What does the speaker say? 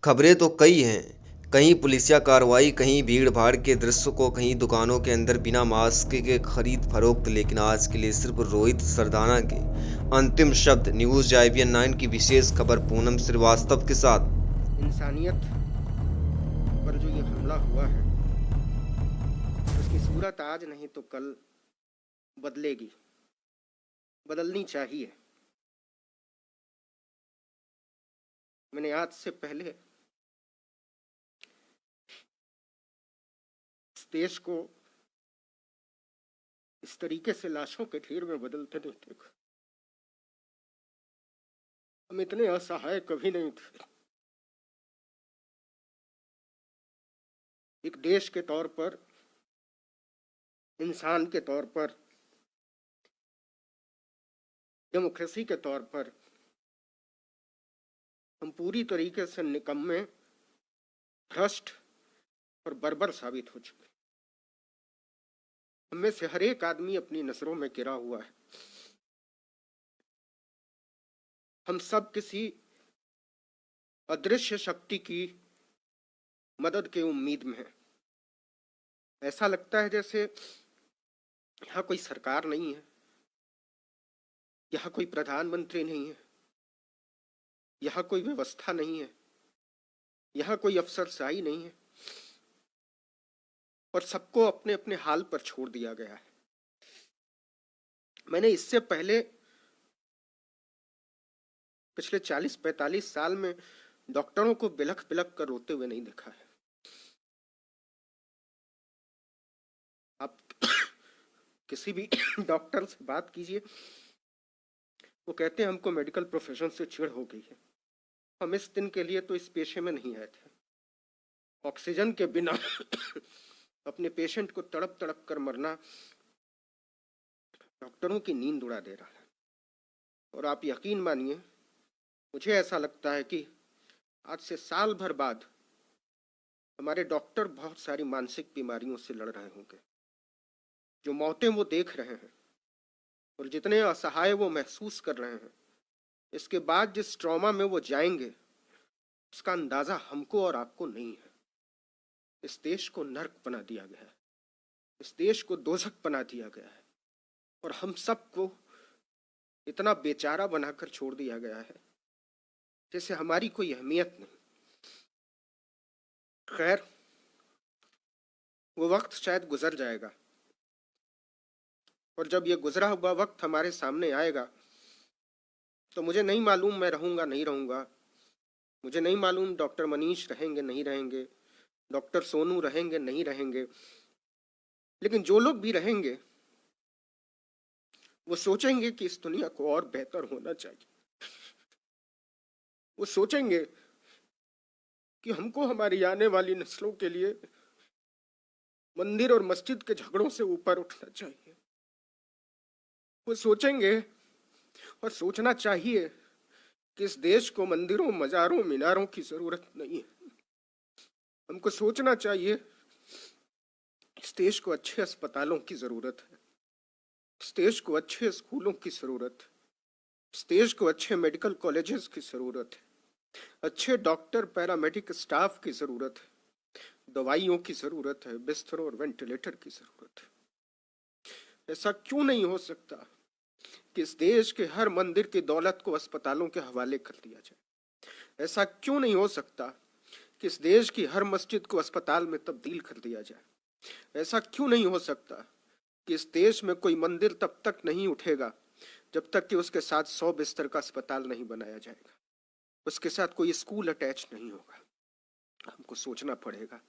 खबरें तो कई हैं, कहीं पुलिसिया कार्रवाई, कहीं भीड़-भाड़ के दृश्य को, कहीं दुकानों के अंदर बिना मास्क के खरीद-फरोख्त। लेकिन आज के लिए सिर्फ रोहित सरदाना के अंतिम शब्द। न्यूज़ IBN 9 की विशेष खबर पूनम श्रीवास्तव के साथ। इंसानियत पर जो ये हमला हुआ है, उसकी सूरत आज नहीं तो कल बदलेगी, बदलनी चाहिए। मैंने आज से पहले इस देश को इस तरीके से लाशों के ढेर में बदलते नहीं देखा। हम इतने असहाय कभी नहीं थे। एक देश के तौर पर, इंसान के तौर पर, डेमोक्रेसी के तौर पर हम पूरी तरीके से निकम्मे, भ्रष्ट और बर्बर साबित हो चुके। हम में से हर एक आदमी अपनी नजरों में गिरा हुआ है। हम सब किसी अदृश्य शक्ति की मदद के उम्मीद में है। ऐसा लगता है जैसे यहाँ कोई सरकार नहीं है, यहाँ कोई प्रधानमंत्री नहीं है, यहाँ कोई व्यवस्था नहीं है, यहाँ कोई अफसरशाही नहीं है और सबको अपने अपने हाल पर छोड़ दिया गया है। मैंने इससे पहले पिछले 40-45 साल में डॉक्टरों को बिलख बिलख कर रोते हुए नहीं देखा है। आप किसी भी डॉक्टर से बात कीजिए, वो कहते हैं हमको मेडिकल प्रोफेशन से चिढ़ हो गई है। हम इस दिन के लिए तो इस पेशे में नहीं आए थे। ऑक्सीजन के बिना अपने पेशेंट को तड़प तड़प कर मरना डॉक्टरों की नींद उड़ा दे रहा है। और आप यकीन मानिए, मुझे ऐसा लगता है कि आज से साल भर बाद हमारे डॉक्टर बहुत सारी मानसिक बीमारियों से लड़ रहे होंगे। जो मौतें वो देख रहे हैं और जितने असहाय वो महसूस कर रहे हैं, इसके बाद जिस ट्रॉमा में वो जाएंगे, उसका अंदाजा हमको और आपको नहीं है। इस देश को नर्क बना दिया गया है, इस देश को दोजख बना दिया गया है और हम सबको इतना बेचारा बनाकर छोड़ दिया गया है जैसे हमारी कोई अहमियत नहीं। खैर, वो वक्त शायद गुजर जाएगा और जब ये गुजरा हुआ वक्त हमारे सामने आएगा तो मुझे नहीं मालूम मैं रहूंगा नहीं रहूंगा, मुझे नहीं मालूम डॉक्टर मनीष रहेंगे नहीं रहेंगे, डॉक्टर सोनू रहेंगे नहीं रहेंगे, लेकिन जो लोग भी रहेंगे वो सोचेंगे कि इस दुनिया को और बेहतर होना चाहिए। वो सोचेंगे कि हमको हमारी आने वाली नस्लों के लिए मंदिर और मस्जिद के झगड़ों से ऊपर उठना चाहिए। वो सोचेंगे और सोचना चाहिए कि इस देश को मंदिरों, मजारों, मीनारों की जरूरत नहीं है। हमको सोचना चाहिए इस देश को अच्छे अस्पतालों की जरूरत है, इस देश को अच्छे स्कूलों की जरूरत है, इस देश को अच्छे मेडिकल कॉलेजेस की जरूरत है, अच्छे डॉक्टर, पैरामेडिक स्टाफ की जरूरत है, दवाइयों की जरूरत है, बिस्तरों और वेंटिलेटर की जरूरत है। ऐसा क्यों नहीं हो सकता कि इस देश के हर मंदिर की दौलत को अस्पतालों के हवाले कर दिया जाए? ऐसा क्यों नहीं हो सकता कि इस देश की हर मस्जिद को अस्पताल में तब्दील कर दिया जाए? ऐसा क्यों नहीं हो सकता कि इस देश में कोई मंदिर तब तक नहीं उठेगा जब तक कि उसके साथ 100 बिस्तर का अस्पताल नहीं बनाया जाएगा, उसके साथ कोई स्कूल अटैच नहीं होगा? हमको सोचना पड़ेगा।